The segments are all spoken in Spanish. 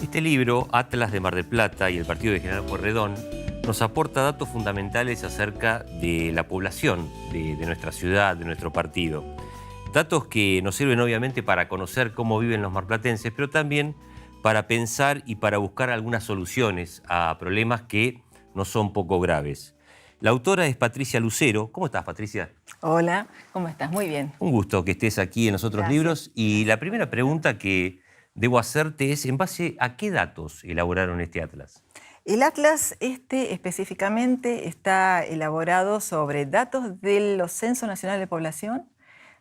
Este libro, Atlas de Mar del Plata y el partido de General Pueyrredón, nos aporta datos fundamentales acerca de la población de nuestra ciudad, de nuestro partido. Datos que nos sirven obviamente para conocer cómo viven los marplatenses, pero también para pensar y para buscar algunas soluciones a problemas que no son poco graves. La autora es Patricia Lucero. ¿Cómo estás, Patricia? Hola, ¿cómo estás? Muy bien. Un gusto que estés aquí en los otros libros. Y la primera pregunta que debo hacerte es, ¿en base a qué datos elaboraron este atlas? El atlas específicamente está elaborado sobre datos de los Censos Nacionales de Población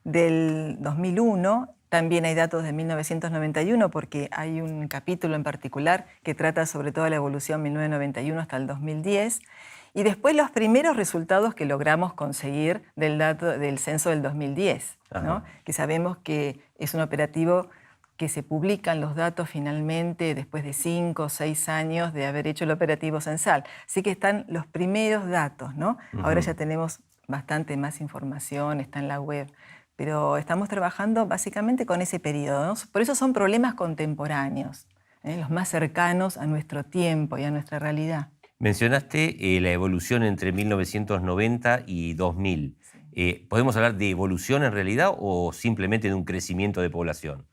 del 2001. También hay datos de 1991 porque hay un capítulo en particular que trata sobre toda la evolución 1991 hasta el 2010. Y después los primeros resultados que logramos conseguir del censo del 2010, ¿no? Que sabemos que es un operativo que se publican los datos finalmente después de 5 o 6 años de haber hecho el operativo censal. Así que están los primeros datos, ¿no? Ahora ya tenemos bastante más información, está en la web, pero estamos trabajando básicamente con ese periodo, ¿no? Por eso son problemas contemporáneos, los más cercanos a nuestro tiempo y a nuestra realidad. Mencionaste la evolución entre 1990 y 2000. Sí. ¿Podemos hablar de evolución en realidad o simplemente de un crecimiento de población?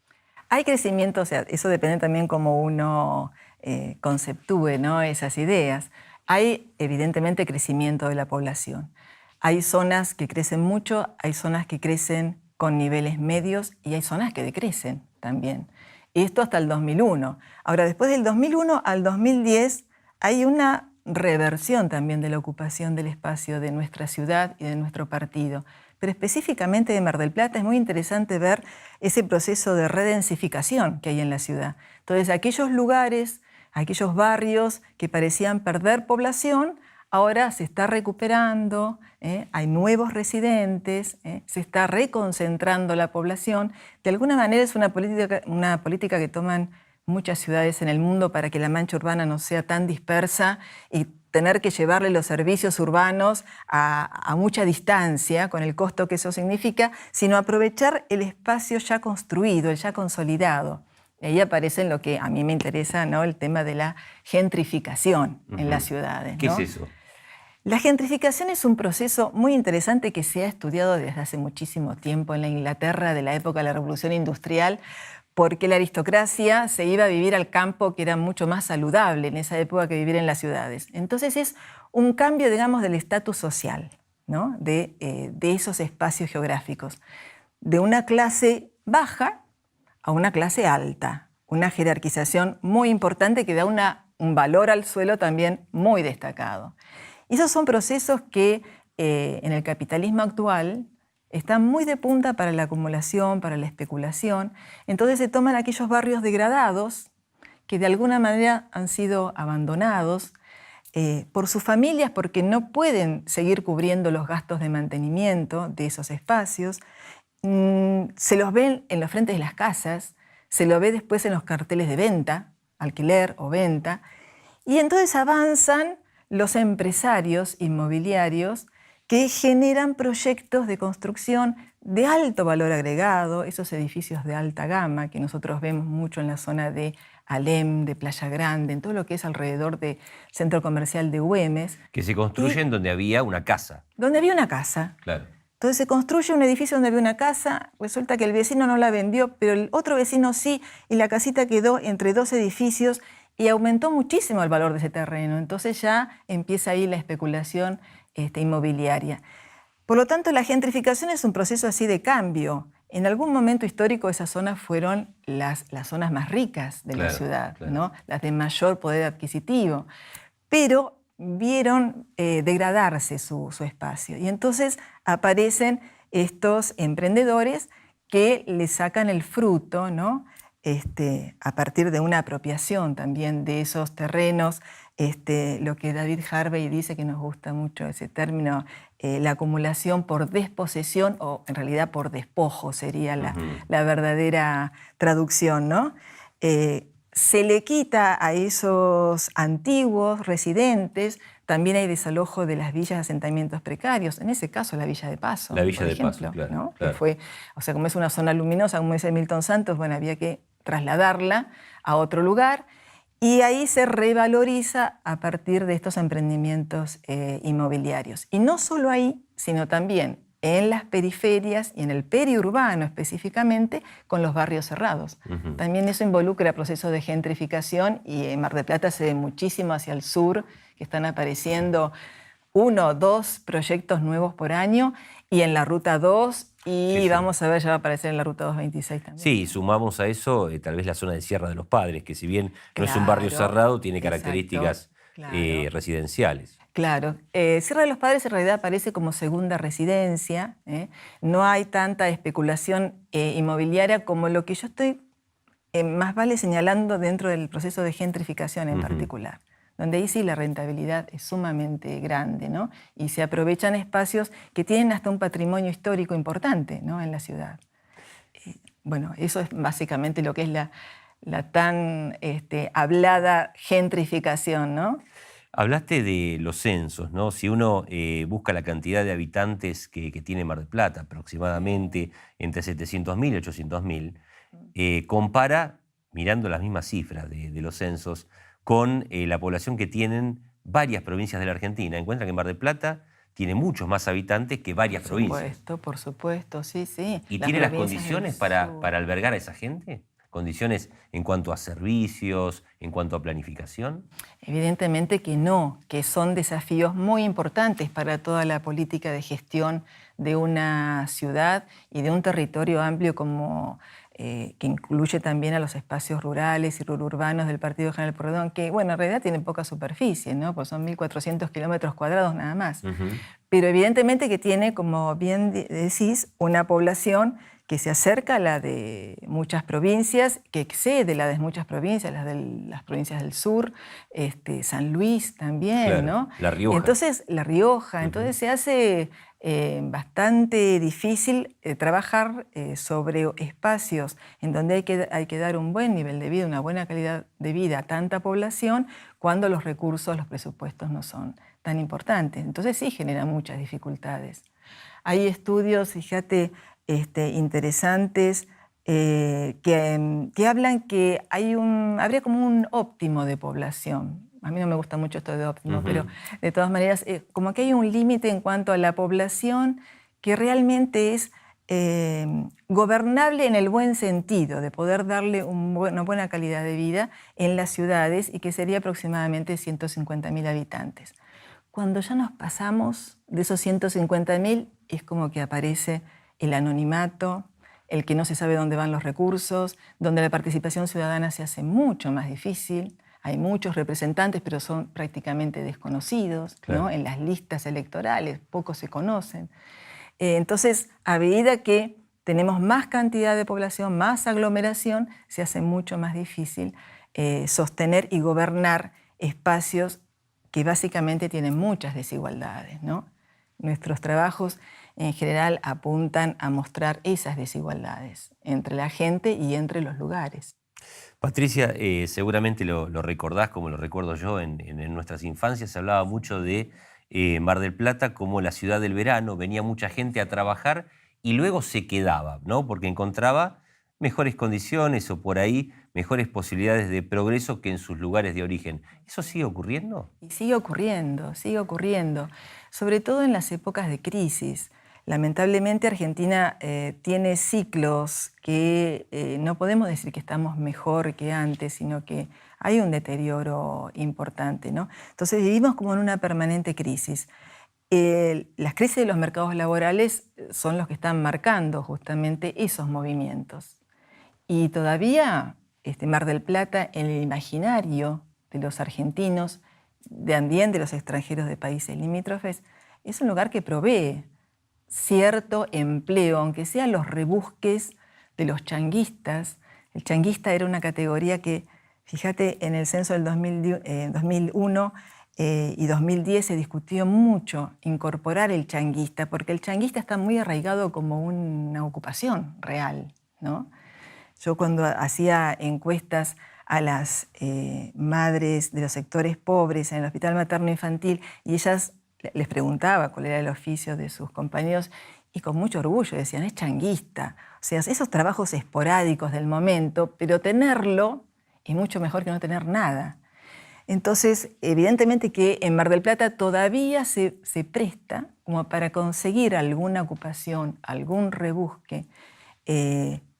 Hay crecimiento, o sea, eso depende también cómo uno conceptúe, ¿no?, esas ideas. Hay evidentemente crecimiento de la población. Hay zonas que crecen mucho, hay zonas que crecen con niveles medios y hay zonas que decrecen también. Esto hasta el 2001. Ahora, después del 2001 al 2010 hay una reversión también de la ocupación del espacio de nuestra ciudad y de nuestro partido. Pero específicamente de Mar del Plata es muy interesante ver ese proceso de redensificación que hay en la ciudad. Entonces, aquellos lugares, aquellos barrios que parecían perder población, ahora se está recuperando, hay nuevos residentes, se está reconcentrando la población. De alguna manera es una política que toman muchas ciudades en el mundo para que la mancha urbana no sea tan dispersa y tener que llevarle los servicios urbanos a mucha distancia, con el costo que eso significa, sino aprovechar el espacio ya construido, el ya consolidado. Y ahí aparece en lo que a mí me interesa, ¿no?, el tema de la gentrificación en las ciudades, ¿no? ¿Qué es eso? La gentrificación es un proceso muy interesante que se ha estudiado desde hace muchísimo tiempo en la Inglaterra de la época de la Revolución Industrial, porque la aristocracia se iba a vivir al campo, que era mucho más saludable en esa época que vivir en las ciudades. Entonces es un cambio, digamos, del estatus social, ¿no?, de esos espacios geográficos, de una clase baja a una clase alta, una jerarquización muy importante que da un valor al suelo también muy destacado. Y esos son procesos que en el capitalismo actual están muy de punta para la acumulación, para la especulación. Entonces se toman aquellos barrios degradados que de alguna manera han sido abandonados por sus familias porque no pueden seguir cubriendo los gastos de mantenimiento de esos espacios. Se los ven en los frentes de las casas, se lo ve después en los carteles de venta, alquiler o venta, y entonces avanzan los empresarios inmobiliarios que generan proyectos de construcción de alto valor agregado, esos edificios de alta gama que nosotros vemos mucho en la zona de Alem, de Playa Grande, en todo lo que es alrededor del centro comercial de Güemes. Que se construyen donde había una casa. Donde había una casa. Claro. Entonces se construye un edificio donde había una casa, resulta que el vecino no la vendió, pero el otro vecino sí, y la casita quedó entre dos edificios y aumentó muchísimo el valor de ese terreno. Entonces ya empieza ahí la especulación inmobiliaria. Por lo tanto, la gentrificación es un proceso así de cambio. En algún momento histórico esas zonas fueron las zonas más ricas de la ciudad, ¿no?, las de mayor poder adquisitivo, pero vieron degradarse su espacio. Y entonces aparecen estos emprendedores que le sacan el fruto, ¿no?, a partir de una apropiación también de esos terrenos, lo que David Harvey dice, que nos gusta mucho ese término, la acumulación por desposesión, o en realidad por despojo sería la verdadera traducción, ¿no? Se le quita a esos antiguos residentes, también hay desalojo de las villas, asentamientos precarios, en ese caso la Villa de Paso, la Villa por de ejemplo, Paso, claro, ¿no? Claro. Que fue, o sea, como es una zona luminosa, como dice Milton Santos, bueno, había que trasladarla a otro lugar. Y ahí se revaloriza a partir de estos emprendimientos inmobiliarios. Y no solo ahí, sino también en las periferias y en el periurbano específicamente, con los barrios cerrados. También eso involucra procesos de gentrificación y en Mar del Plata se ve muchísimo hacia el sur, que están apareciendo 1 o 2 proyectos nuevos por año, y en la Ruta 2, y vamos a ver, ya va a aparecer en la Ruta 226 también. Sí, sumamos a eso tal vez la zona de Sierra de los Padres, que si bien no es un barrio cerrado, tiene características residenciales. Claro, Sierra de los Padres en realidad aparece como segunda residencia, no hay tanta especulación inmobiliaria como lo que yo estoy más vale señalando dentro del proceso de gentrificación en particular, donde ahí sí la rentabilidad es sumamente grande, ¿no? Y se aprovechan espacios que tienen hasta un patrimonio histórico importante, ¿no?, en la ciudad. Bueno, eso es básicamente lo que es la tan hablada gentrificación, ¿no? Hablaste de los censos, ¿no? Si uno busca la cantidad de habitantes que tiene Mar del Plata, aproximadamente entre 700.000 y 800.000, compara, mirando las mismas cifras de los censos, con la población que tienen varias provincias de la Argentina, encuentra que Mar del Plata tiene muchos más habitantes que varias provincias. Por supuesto, sí, sí. ¿Y tiene las condiciones para albergar a esa gente? ¿Condiciones en cuanto a servicios, en cuanto a planificación? Evidentemente que no, que son desafíos muy importantes para toda la política de gestión de una ciudad y de un territorio amplio como que incluye también a los espacios rurales y rururbanos del Partido General Pueyrredón, que bueno, en realidad tienen poca superficie, ¿no? Pues son 1.400 kilómetros cuadrados nada más. Pero evidentemente que tiene, como bien decís, una población que se acerca a la de muchas provincias, que excede la de muchas provincias, las provincias del sur, San Luis también, claro, ¿no? La Rioja. Entonces, La Rioja. Entonces se hace bastante difícil trabajar sobre espacios en donde hay que dar un buen nivel de vida, una buena calidad de vida a tanta población, cuando los recursos, los presupuestos no son tan importantes. Entonces sí genera muchas dificultades. Hay estudios, fíjate, interesantes que hablan que habría como un óptimo de población. A mí no me gusta mucho esto de óptimo, pero de todas maneras, como que hay un límite en cuanto a la población que realmente es gobernable en el buen sentido, de poder darle una buena calidad de vida en las ciudades, y que sería aproximadamente 150.000 habitantes. Cuando ya nos pasamos de esos 150.000, es como que aparece el anonimato, el que no se sabe dónde van los recursos, donde la participación ciudadana se hace mucho más difícil. Hay muchos representantes, pero son prácticamente desconocidos, claro, ¿no? En las listas electorales, pocos se conocen. Entonces, a medida que tenemos más cantidad de población, más aglomeración, se hace mucho más difícil sostener y gobernar espacios que básicamente tienen muchas desigualdades, ¿no? Nuestros trabajos en general apuntan a mostrar esas desigualdades entre la gente y entre los lugares. Patricia, seguramente lo recordás como lo recuerdo yo en nuestras infancias. Se hablaba mucho de Mar del Plata como la ciudad del verano. Venía mucha gente a trabajar y luego se quedaba, ¿no? Porque encontraba mejores condiciones o por ahí mejores posibilidades de progreso que en sus lugares de origen. ¿Eso sigue ocurriendo? Y sigue ocurriendo, sobre todo en las épocas de crisis. Lamentablemente Argentina tiene ciclos que no podemos decir que estamos mejor que antes, sino que hay un deterioro importante, ¿no? Entonces vivimos como en una permanente crisis. Las crisis de los mercados laborales son los que están marcando justamente esos movimientos. Y todavía Mar del Plata, en el imaginario de los argentinos, también de los extranjeros de países limítrofes, es un lugar que provee cierto empleo, aunque sean los rebusques de los changuistas. El changuista era una categoría que, fíjate, en el censo del 2001 y 2010 se discutió mucho incorporar el changuista, porque el changuista está muy arraigado como una ocupación real, ¿no? Yo cuando hacía encuestas a las madres de los sectores pobres en el hospital materno infantil, y ellas les preguntaba cuál era el oficio de sus compañeros, y con mucho orgullo decían, es changuista. O sea, esos trabajos esporádicos del momento, pero tenerlo y mucho mejor que no tener nada. Entonces, evidentemente que en Mar del Plata todavía se presta como para conseguir alguna ocupación, algún rebusque,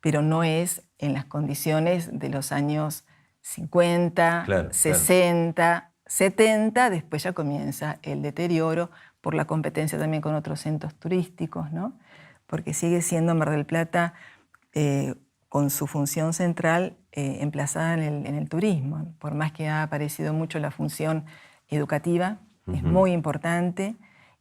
pero no es en las condiciones de los años 50, 60, 70, después ya comienza el deterioro por la competencia también con otros centros turísticos, ¿no? Porque sigue siendo Mar del Plata, con su función central, emplazada en el turismo. Por más que ha aparecido mucho la función educativa, es muy importante,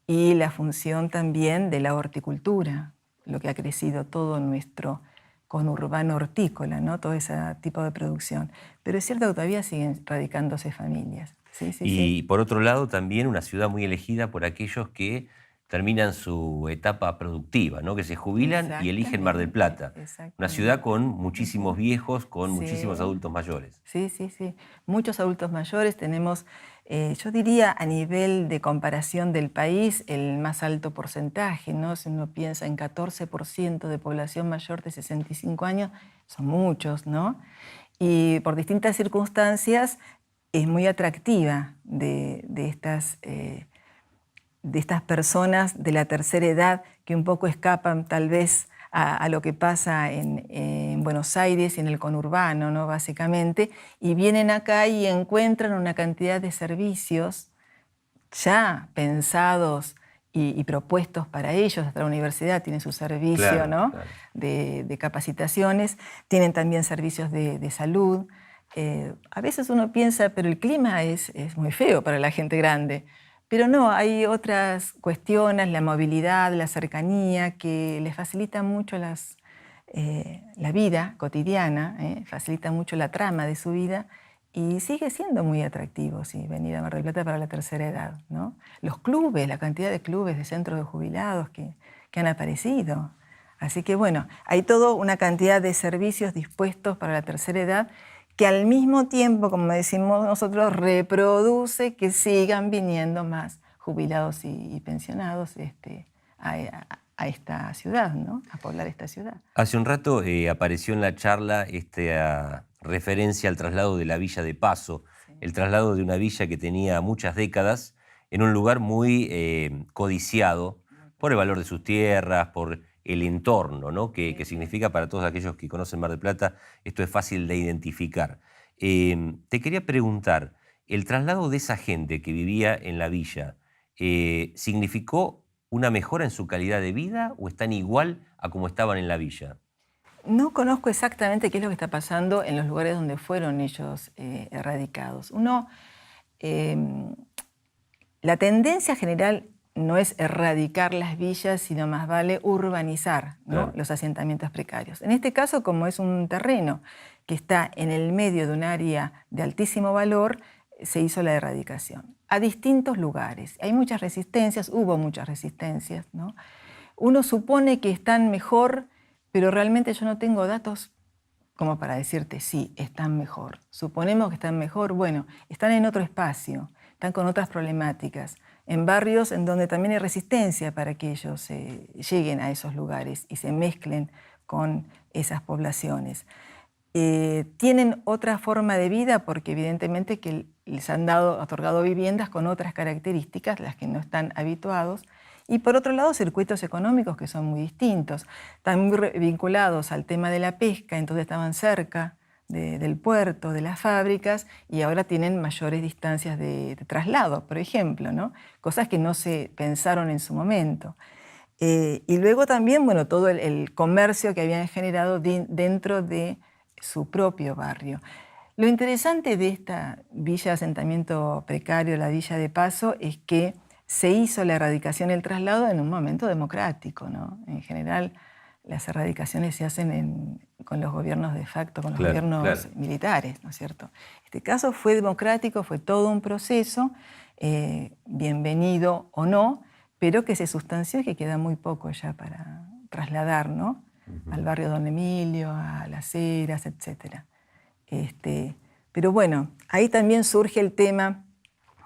y la función también de la horticultura, lo que ha crecido todo nuestro conurbano hortícola, ¿no? Todo ese tipo de producción. Pero es cierto que todavía siguen radicándose familias. Sí, sí, y sí. por otro lado también una ciudad muy elegida por aquellos que terminan su etapa productiva, ¿no? Que se jubilan y eligen Mar del Plata. Una ciudad con muchísimos viejos, con muchísimos adultos mayores. Sí, sí, sí. Muchos adultos mayores. Tenemos, yo diría, a nivel de comparación del país, el más alto porcentaje, ¿no? Si uno piensa en 14% de población mayor de 65 años, son muchos, ¿no? Y por distintas circunstancias es muy atractiva de estas personas de la tercera edad que un poco escapan tal vez a lo que pasa en Buenos Aires y en el conurbano, ¿no? Básicamente, y vienen acá y encuentran una cantidad de servicios ya pensados y propuestos para ellos. Hasta la universidad tiene su servicio, ¿no? De capacitaciones, tienen también servicios de salud. A veces uno piensa, pero el clima es muy feo para la gente grande. Pero no, hay otras cuestiones, la movilidad, la cercanía, que les facilita mucho la vida cotidiana, facilita mucho la trama de su vida, y sigue siendo muy atractivo, sí, venir a Mar del Plata para la tercera edad, ¿no? Los clubes, la cantidad de clubes, de centros de jubilados que han aparecido. Así que bueno, hay toda una cantidad de servicios dispuestos para la tercera edad, que al mismo tiempo, como decimos nosotros, reproduce que sigan viniendo más jubilados y pensionados a esta ciudad, ¿no? A poblar esta ciudad. Hace un rato apareció en la charla esta referencia al traslado de la Villa de Paso, el traslado de una villa que tenía muchas décadas en un lugar muy codiciado por el valor de sus tierras, por el entorno, ¿no? que significa para todos aquellos que conocen Mar del Plata, esto es fácil de identificar. Te quería preguntar, ¿el traslado de esa gente que vivía en la villa significó una mejora en su calidad de vida o están igual a como estaban en la villa? No conozco exactamente qué es lo que está pasando en los lugares donde fueron ellos erradicados. La tendencia general no es erradicar las villas, sino más vale urbanizar, ¿no? Los asentamientos precarios. En este caso, como es un terreno que está en el medio de un área de altísimo valor, se hizo la erradicación a distintos lugares. Hay muchas resistencias, hubo muchas resistencias, ¿no? Uno supone que están mejor, pero realmente yo no tengo datos como para decirte, sí, están mejor. Suponemos que están mejor, bueno, están en otro espacio, están con otras problemáticas, en barrios en donde también hay resistencia para que ellos lleguen a esos lugares y se mezclen con esas poblaciones. Tienen otra forma de vida porque evidentemente que les han otorgado viviendas con otras características, las que no están habituados, y por otro lado circuitos económicos que son muy distintos, están muy vinculados al tema de la pesca, entonces estaban cerca del puerto, de las fábricas, y ahora tienen mayores distancias de traslado, por ejemplo, ¿no? Cosas que no se pensaron en su momento. Y luego también, bueno, todo el comercio que habían generado dentro de su propio barrio. Lo interesante de esta villa de asentamiento precario, la Villa de Paso, es que se hizo la erradicación y el traslado en un momento democrático, ¿no? En general, las erradicaciones se hacen con los gobiernos de facto, con los gobiernos militares, ¿no es cierto? Este caso fue democrático, fue todo un proceso, bienvenido o no, pero que se sustanció y que queda muy poco ya para trasladar, ¿no? Al barrio Don Emilio, a Las Heras, etc. Pero bueno, ahí también surge el tema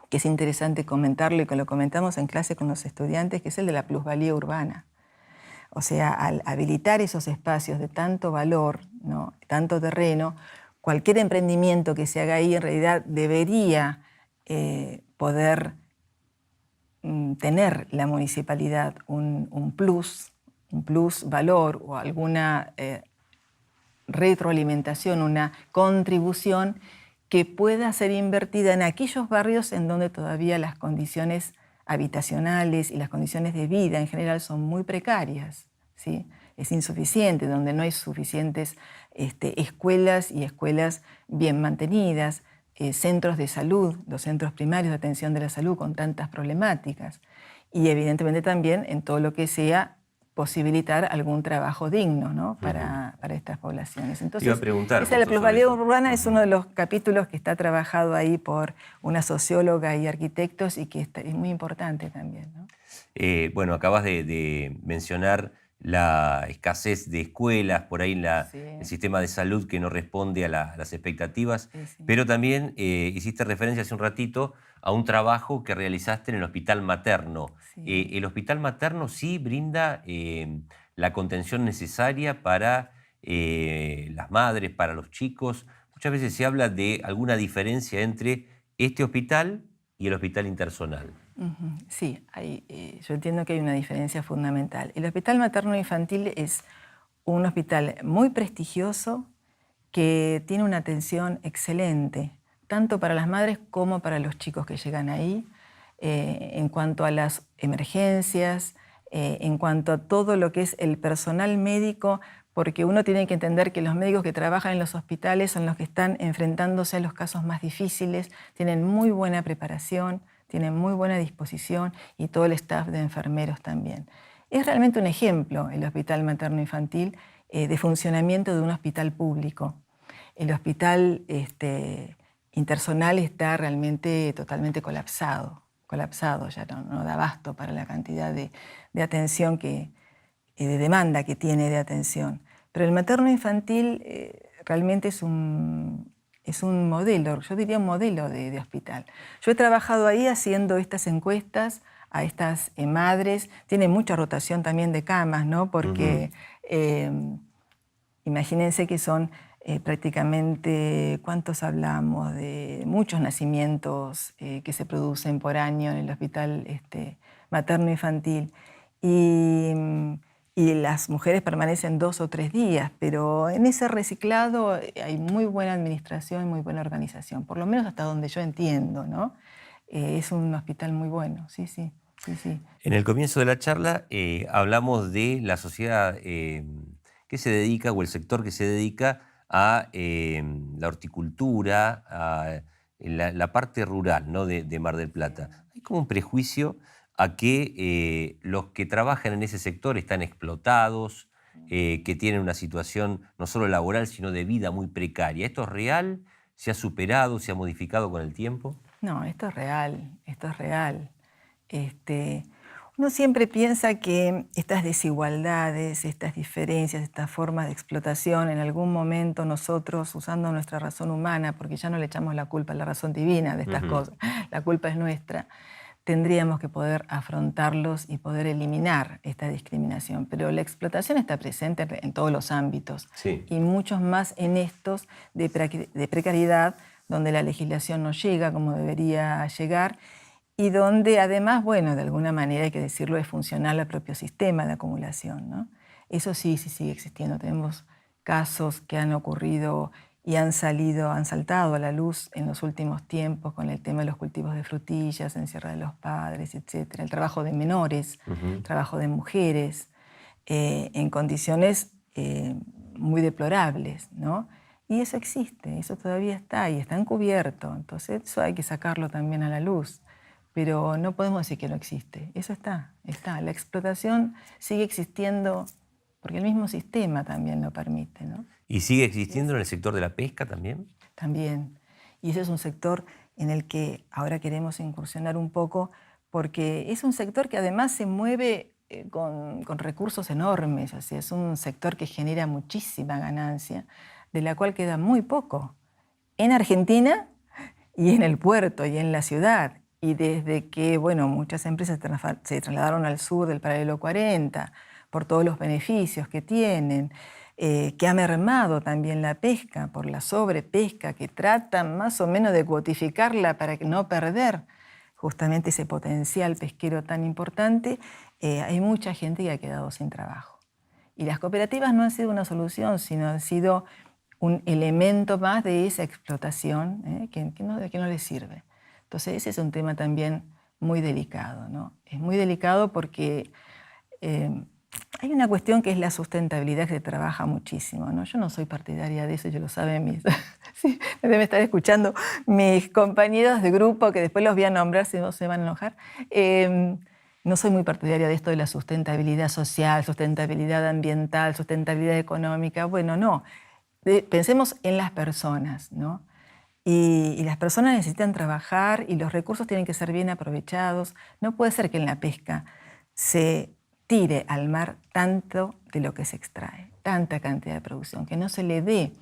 que es interesante comentarlo y que lo comentamos en clase con los estudiantes, que es el de la plusvalía urbana. O sea, al habilitar esos espacios de tanto valor, ¿no? Tanto terreno, cualquier emprendimiento que se haga ahí en realidad debería poder tener la municipalidad un plus valor o alguna retroalimentación, una contribución que pueda ser invertida en aquellos barrios en donde todavía las condiciones habitacionales y las condiciones de vida en general son muy precarias, ¿sí? Es insuficiente, donde no hay suficientes escuelas y escuelas bien mantenidas, centros de salud, los centros primarios de atención de la salud con tantas problemáticas, y evidentemente también en todo lo que sea posibilitar algún trabajo digno, ¿no? para estas poblaciones. Entonces, la plusvalía urbana es uno de los capítulos que está trabajado ahí por una socióloga y arquitectos y que es muy importante también, ¿no? Bueno, acabas de mencionar la escasez de escuelas, por ahí el sistema de salud que no responde a las expectativas, pero también hiciste referencia hace un ratito a un trabajo que realizaste en el hospital materno. El hospital materno sí brinda la contención necesaria para las madres, para los chicos. Muchas veces se habla de alguna diferencia entre este hospital y el hospital interzonal. Sí, yo entiendo que hay una diferencia fundamental. El Hospital Materno Infantil es un hospital muy prestigioso que tiene una atención excelente, tanto para las madres como para los chicos que llegan ahí, en cuanto a las emergencias, en cuanto a todo lo que es el personal médico, porque uno tiene que entender que los médicos que trabajan en los hospitales son los que están enfrentándose a los casos más difíciles, tienen muy buena preparación, tienen muy buena disposición y todo el staff de enfermeros también. Es realmente un ejemplo el Hospital Materno Infantil de funcionamiento de un hospital público. El hospital interzonal está realmente totalmente colapsado, ya no da abasto para la cantidad de atención de demanda que tiene de atención. Pero el materno infantil realmente es un modelo, yo diría un modelo de hospital. Yo he trabajado ahí haciendo estas encuestas a estas madres. Tiene mucha rotación también de camas, ¿no? Porque imagínense que son prácticamente, ¿cuántos hablamos? De muchos nacimientos que se producen por año en el hospital materno infantil. Y las mujeres permanecen 2 o 3 días, pero en ese reciclado hay muy buena administración y muy buena organización, por lo menos hasta donde yo entiendo, ¿no? Es un hospital muy bueno, sí. En el comienzo de la charla hablamos de la sociedad que se dedica, o el sector que se dedica a la horticultura, a la parte rural, ¿no? de Mar del Plata. Hay como un prejuicio a que los que trabajan en ese sector están explotados, que tienen una situación no solo laboral, sino de vida muy precaria. ¿Esto es real? ¿Se ha superado? ¿Se ha modificado con el tiempo? No, esto es real, Uno siempre piensa que estas desigualdades, estas diferencias, estas formas de explotación, en algún momento nosotros, usando nuestra razón humana, porque ya no le echamos la culpa a la razón divina de estas cosas, la culpa es nuestra, tendríamos que poder afrontarlos y poder eliminar esta discriminación. Pero la explotación está presente en todos los ámbitos, y muchos más en estos de precariedad, donde la legislación no llega como debería llegar, y donde además, bueno, de alguna manera hay que decirlo, es funcional al propio sistema de acumulación, ¿no? Eso sí sigue existiendo. Tenemos casos que han ocurrido y han saltado a la luz en los últimos tiempos con el tema de los cultivos de frutillas en Sierra de los Padres, etc. El trabajo de menores, el trabajo de mujeres, en condiciones muy deplorables, ¿no? Y eso existe, eso todavía está y está encubierto. Entonces eso hay que sacarlo también a la luz. Pero no podemos decir que no existe. Eso está. La explotación sigue existiendo porque el mismo sistema también lo permite, ¿no? ¿Y sigue existiendo en el sector de la pesca también? También. Y ese es un sector en el que ahora queremos incursionar un poco, porque es un sector que además se mueve con recursos enormes. O sea, es un sector que genera muchísima ganancia, de la cual queda muy poco en Argentina y en el puerto y en la ciudad. Y desde que, bueno, muchas empresas se trasladaron al sur del paralelo 40 por todos los beneficios que tienen, que ha mermado también la pesca por la sobrepesca, que tratan más o menos de cuotificarla para no perder justamente ese potencial pesquero tan importante, hay mucha gente que ha quedado sin trabajo. Y las cooperativas no han sido una solución, sino han sido un elemento más de esa explotación que no les sirve. Entonces ese es un tema también muy delicado, ¿no? Es muy delicado porque hay una cuestión que es la sustentabilidad, que se trabaja muchísimo, ¿no? Yo no soy partidaria de eso, ya lo saben mis... sí, deben estar escuchando mis compañeros de grupo, que después los voy a nombrar si no se van a enojar. No soy muy partidaria de esto de la sustentabilidad social, sustentabilidad ambiental, sustentabilidad económica. Bueno, no. Pensemos en las personas, ¿no? Y las personas necesitan trabajar y los recursos tienen que ser bien aprovechados. No puede ser que en la pesca se tire al mar tanto de lo que se extrae, tanta cantidad de producción, que no se le dé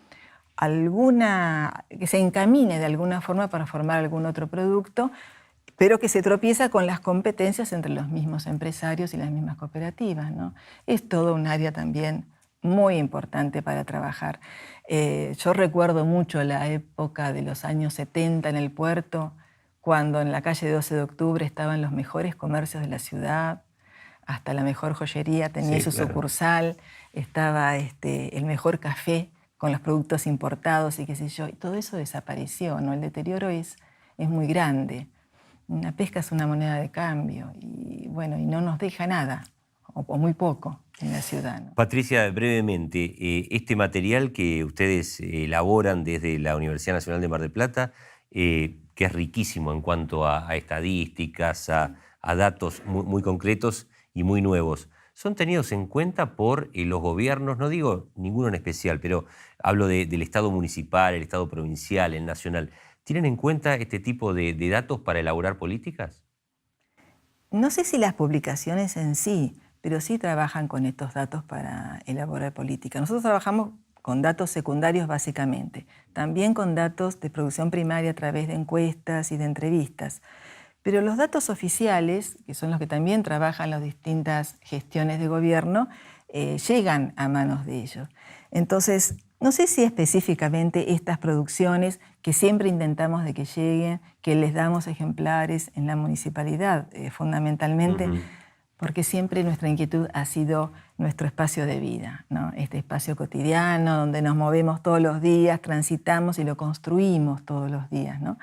que se encamine de alguna forma para formar algún otro producto, pero que se tropieza con las competencias entre los mismos empresarios y las mismas cooperativas, ¿no? Es todo un área también muy importante para trabajar. Yo recuerdo mucho la época de los años 70 en el puerto, cuando en la calle 12 de octubre estaban los mejores comercios de la ciudad, hasta la mejor joyería tenía su sucursal, estaba el mejor café con los productos importados y qué sé yo, y todo eso desapareció, ¿no? El deterioro es muy grande. La pesca es una moneda de cambio y bueno, y no nos deja nada, o muy poco en la ciudad, ¿no? Patricia, brevemente, este material que ustedes elaboran desde la Universidad Nacional de Mar del Plata, que es riquísimo en cuanto a estadísticas, a datos muy concretos y muy nuevos, ¿son tenidos en cuenta por los gobiernos? No digo ninguno en especial, pero hablo del Estado municipal, el Estado provincial, el nacional. ¿Tienen en cuenta este tipo de datos para elaborar políticas? No sé si las publicaciones en sí, pero sí trabajan con estos datos para elaborar política. Nosotros trabajamos con datos secundarios básicamente, también con datos de producción primaria a través de encuestas y de entrevistas. Pero los datos oficiales, que son los que también trabajan las distintas gestiones de gobierno, llegan a manos de ellos. Entonces, no sé si específicamente estas producciones que siempre intentamos de que lleguen, que les damos ejemplares en la municipalidad, fundamentalmente, porque siempre nuestra inquietud ha sido nuestro espacio de vida, ¿no? Este espacio cotidiano donde nos movemos todos los días, transitamos y lo construimos todos los días, ¿no?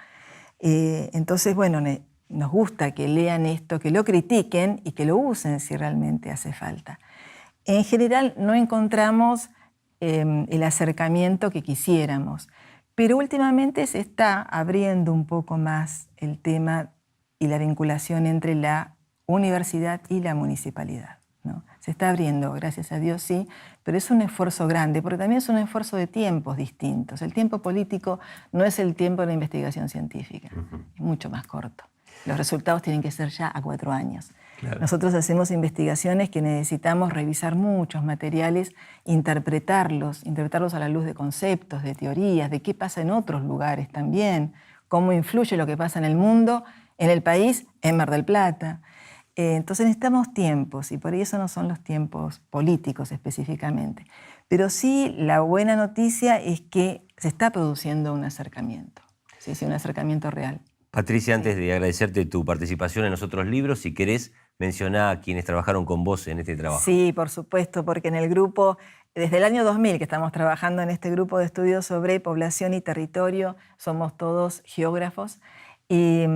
Entonces, bueno, nos gusta que lean esto, que lo critiquen y que lo usen si realmente hace falta. En general no encontramos el acercamiento que quisiéramos, pero últimamente se está abriendo un poco más el tema y la vinculación entre la universidad y la municipalidad, ¿no? Se está abriendo, gracias a Dios, sí, pero es un esfuerzo grande, porque también es un esfuerzo de tiempos distintos. El tiempo político no es el tiempo de la investigación científica, es mucho más corto. Los resultados tienen que ser ya a 4 años. Claro. Nosotros hacemos investigaciones que necesitamos revisar muchos materiales, interpretarlos a la luz de conceptos, de teorías, de qué pasa en otros lugares también, cómo influye lo que pasa en el mundo, en el país, en Mar del Plata. Entonces necesitamos tiempos, y por eso no son los tiempos políticos específicamente. Pero sí, la buena noticia es que se está produciendo un acercamiento, sí, un acercamiento real. Patricia, antes de agradecerte tu participación en los otros libros, si querés mencionar a quienes trabajaron con vos en este trabajo. Sí, por supuesto, porque en el grupo, desde el año 2000 que estamos trabajando en este grupo de estudios sobre población y territorio, somos todos geógrafos. Y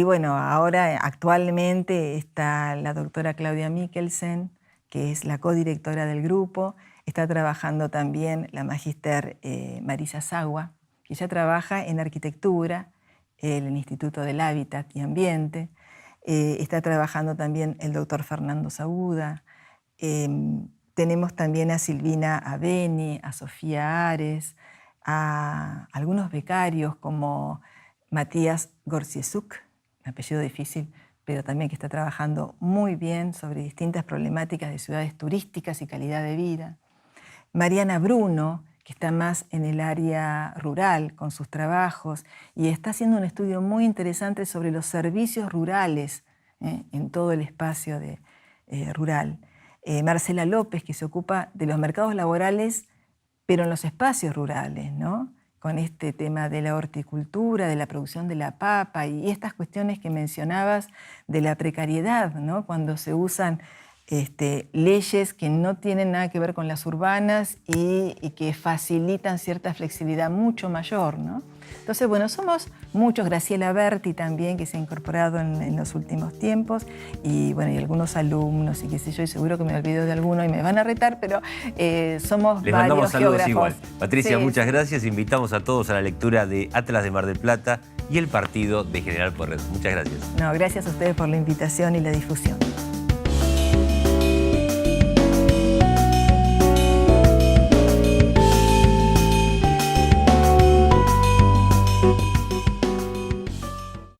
bueno, ahora actualmente está la doctora Claudia Mikkelsen, que es la codirectora del grupo. Está trabajando también la magíster Marisa Sagua, que ella trabaja en arquitectura, en el Instituto del Hábitat y Ambiente. Está trabajando también el doctor Fernando Saúda. Tenemos también a Silvina Aveni, a Sofía Ares, a algunos becarios como Matías Gorciesuk, un apellido difícil, pero también que está trabajando muy bien sobre distintas problemáticas de ciudades turísticas y calidad de vida. Mariana Bruno, que está más en el área rural con sus trabajos y está haciendo un estudio muy interesante sobre los servicios rurales en todo el espacio rural. Marcela López, que se ocupa de los mercados laborales, pero en los espacios rurales, ¿no? Con este tema de la horticultura, de la producción de la papa y estas cuestiones que mencionabas de la precariedad, ¿no? Cuando se usan leyes que no tienen nada que ver con las urbanas y que facilitan cierta flexibilidad mucho mayor, ¿no? Entonces, bueno, somos muchos, Graciela Berti también, que se ha incorporado en los últimos tiempos, y bueno, y algunos alumnos y qué sé yo, y seguro que me olvido de alguno y me van a retar, pero somos Les varios mandamos saludos geógrafos. igual. Patricia, Sí. muchas gracias. Invitamos a todos a la lectura de Atlas de Mar del Plata y el partido de General Pueyrredón. Muchas gracias. No, gracias a ustedes por la invitación y la difusión.